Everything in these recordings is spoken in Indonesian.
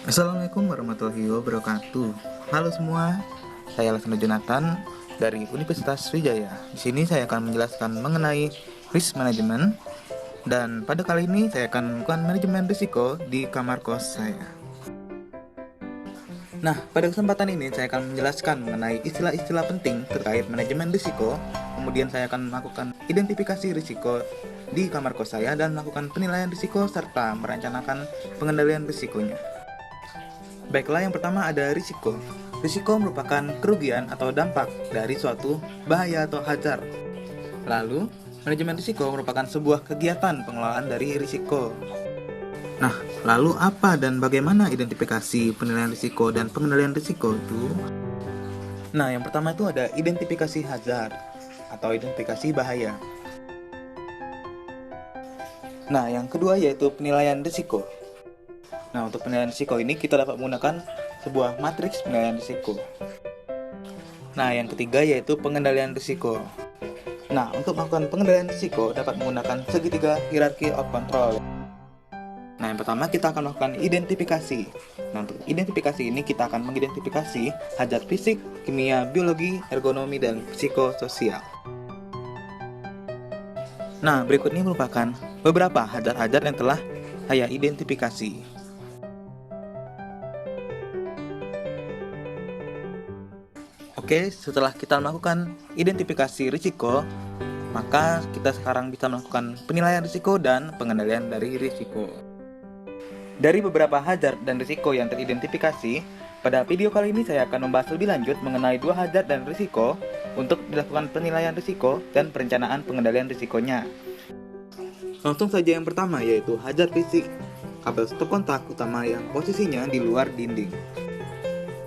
Assalamualaikum warahmatullahi wabarakatuh. Halo semua, saya Alexander Jonathan dari Universitas Sriwijaya. Di sini saya akan menjelaskan mengenai risk management, dan pada kali ini saya akan melakukan manajemen risiko di kamar kos saya. Nah, pada kesempatan ini saya akan menjelaskan mengenai istilah-istilah penting terkait manajemen risiko. Kemudian saya akan melakukan identifikasi risiko di kamar kos saya dan melakukan penilaian risiko serta merencanakan pengendalian risikonya. Baiklah, yang pertama ada risiko. Risiko merupakan kerugian atau dampak dari suatu bahaya atau hazard. Lalu, manajemen risiko merupakan sebuah kegiatan pengelolaan dari risiko. Nah, lalu apa dan bagaimana identifikasi penilaian risiko dan pengendalian risiko itu? Nah, yang pertama itu ada identifikasi hazard atau identifikasi bahaya. Nah, yang kedua yaitu penilaian risiko. Nah, untuk penilaian risiko ini kita dapat menggunakan sebuah matriks penilaian risiko. Nah, yang ketiga yaitu pengendalian risiko. Nah, untuk melakukan pengendalian risiko dapat menggunakan segitiga hierarki of control. Nah, yang pertama kita akan melakukan identifikasi. Nah, untuk identifikasi ini kita akan mengidentifikasi hazard fisik, kimia, biologi, ergonomi, dan psikososial. Nah, berikut ini merupakan beberapa hazard-hazard yang telah saya identifikasi. Oke, setelah kita melakukan identifikasi risiko, maka kita sekarang bisa melakukan penilaian risiko dan pengendalian dari risiko. Dari beberapa hazard dan risiko yang teridentifikasi, pada video kali ini saya akan membahas lebih lanjut mengenai dua hazard dan risiko untuk dilakukan penilaian risiko dan perencanaan pengendalian risikonya. Langsung saja yang pertama yaitu hazard fisik, kabel stop kontak utama yang posisinya di luar dinding.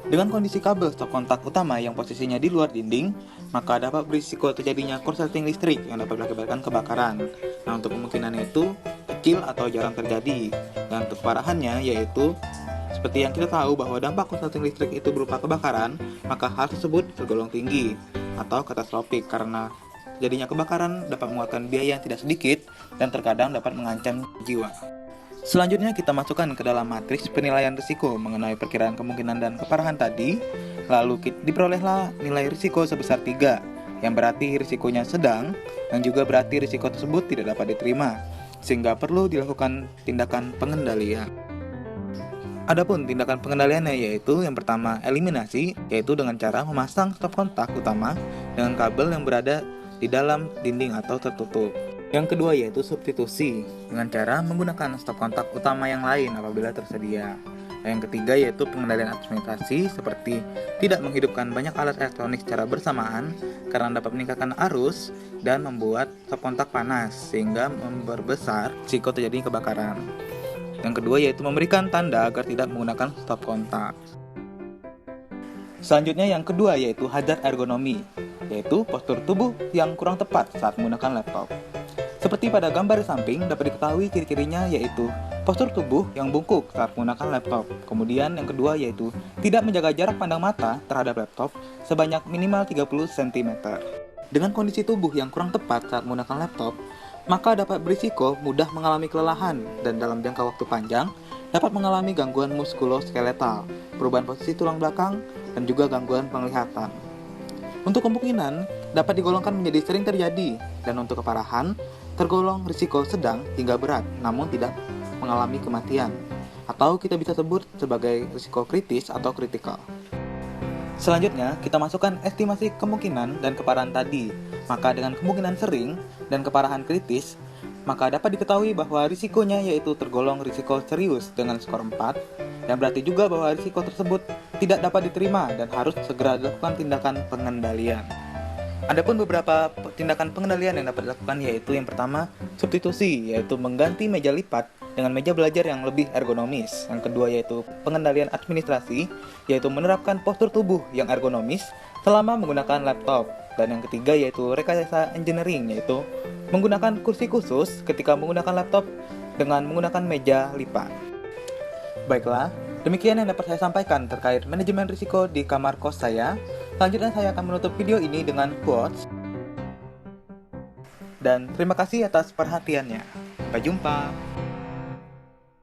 Dengan kondisi kabel stop kontak utama yang posisinya di luar dinding, maka dapat berisiko terjadinya korsleting listrik yang dapat mengakibatkan kebakaran. Nah, untuk kemungkinannya itu kecil atau jarang terjadi. Dan untuk keparahannya yaitu seperti yang kita tahu bahwa dampak korsleting listrik itu berupa kebakaran, maka hal tersebut tergolong tinggi atau katastrofik karena terjadinya kebakaran dapat mengeluarkan biaya yang tidak sedikit dan terkadang dapat mengancam jiwa. Selanjutnya kita masukkan ke dalam matriks penilaian risiko mengenai perkiraan kemungkinan dan keparahan tadi. Lalu diperolehlah nilai risiko sebesar 3, yang berarti risikonya sedang dan juga berarti risiko tersebut tidak dapat diterima, sehingga perlu dilakukan tindakan pengendalian. Adapun tindakan pengendaliannya yaitu yang pertama eliminasi, yaitu dengan cara memasang stop kontak utama dengan kabel yang berada di dalam dinding atau tertutup. Yang kedua yaitu substitusi dengan cara menggunakan stop kontak utama yang lain apabila tersedia. Yang ketiga yaitu pengendalian administrasi seperti tidak menghidupkan banyak alat elektronik secara bersamaan karena dapat meningkatkan arus dan membuat stop kontak panas sehingga memperbesar risiko terjadinya kebakaran. Yang kedua yaitu memberikan tanda agar tidak menggunakan stop kontak. Selanjutnya yang kedua yaitu hazard ergonomi, yaitu postur tubuh yang kurang tepat saat menggunakan laptop. Seperti pada gambar di samping dapat diketahui ciri-cirinya yaitu postur tubuh yang bungkuk saat menggunakan laptop. Kemudian yang kedua yaitu tidak menjaga jarak pandang mata terhadap laptop sebanyak minimal 30 cm. Dengan kondisi tubuh yang kurang tepat saat menggunakan laptop, maka dapat berisiko mudah mengalami kelelahan dan dalam jangka waktu panjang dapat mengalami gangguan muskuloskeletal, perubahan posisi tulang belakang, dan juga gangguan penglihatan. Untuk kemungkinan dapat digolongkan menjadi sering terjadi, dan untuk keparahan tergolong risiko sedang hingga berat namun tidak mengalami kematian, atau kita bisa sebut sebagai risiko kritis atau kritikal. Selanjutnya kita masukkan estimasi kemungkinan dan keparahan tadi. Maka dengan kemungkinan sering dan keparahan kritis, maka dapat diketahui bahwa risikonya yaitu tergolong risiko serius dengan skor 4, yang berarti juga bahwa risiko tersebut tidak dapat diterima dan harus segera dilakukan tindakan pengendalian. Adapun beberapa tindakan pengendalian yang dapat dilakukan yaitu yang pertama, substitusi, yaitu mengganti meja lipat dengan meja belajar yang lebih ergonomis. Yang kedua yaitu pengendalian administrasi, yaitu menerapkan postur tubuh yang ergonomis selama menggunakan laptop. Dan yang ketiga yaitu rekayasa engineering, yaitu menggunakan kursi khusus ketika menggunakan laptop dengan menggunakan meja lipat. Baiklah, demikian yang dapat saya sampaikan terkait manajemen risiko di kamar kos saya. Selanjutnya saya akan menutup video ini dengan quotes. Dan terima kasih atas perhatiannya. Sampai jumpa.